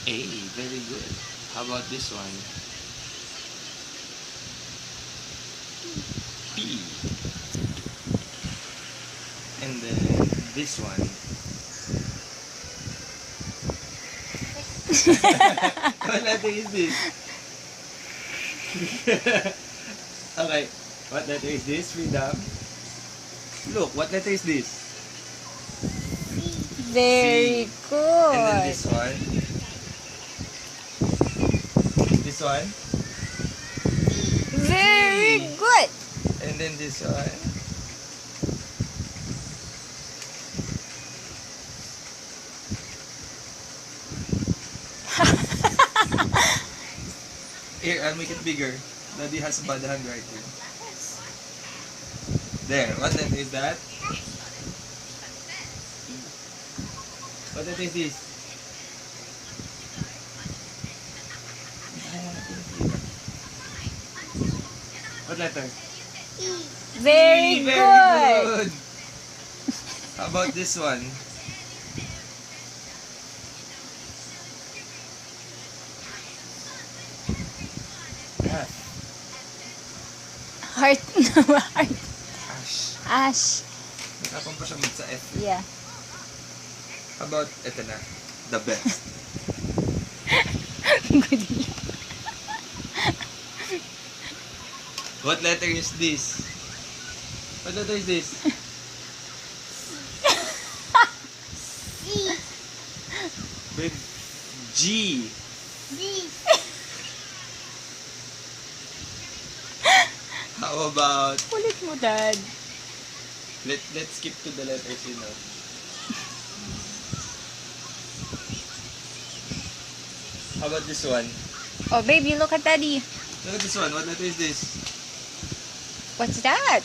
A, very good. How about this one? P. And then this one. What letter is this? Okay, what letter is this, Freedom? Look, what letter is this? Very C. good. And then this one. This one. Very C. good. And then this one. Here, I'll make it bigger. Daddy has bad handwriting. There, what letter is that? What letter is this? What letter? Very Very good. good. How about this one? Ah, Heart. Heart. Ash. Ash. Nakapang pa siya mag sa F. Yeah. How about, eto na, the best. Good. What letter is this? What letter is this? With G. How about, Kulit mo, Dad. let's skip to the letters, you know. How about this one? Oh, babe, you look at Daddy. Look at this one. What letter is this? What's that?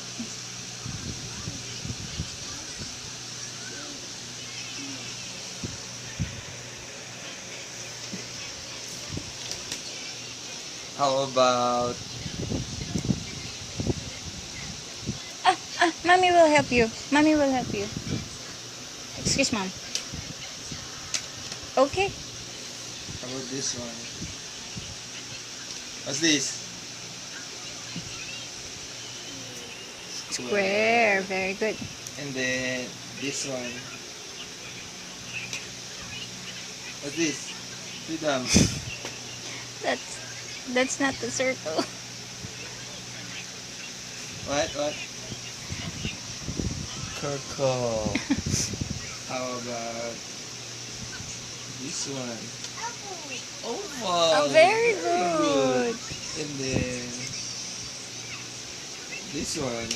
How about, Mommy will help you. Mommy will help you. Excuse, Mom. Okay. how about this one? What's this? Square. Very good. And then this one. What's this? Freedom. That's not the circle. What? Circle. How about this one? Oval. Oh, very good. And then this one.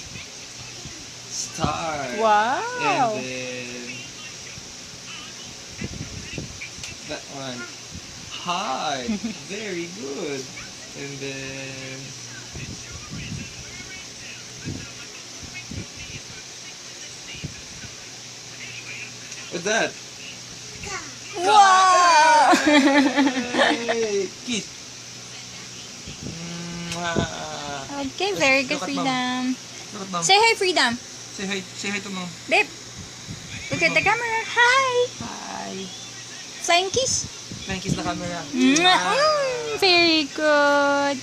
Star. Wow. And then that one. Heart. Very good. And then what's that? Wow. Hey, kiss. Mwah. Okay, very good, Look at Mom. Freedom. Look at Mom. Say hi, Freedom. Say hi. Say hi to Mom. Babe, look at the camera. Hi. Hi. Flying kiss. Thank you sa camera. Very good.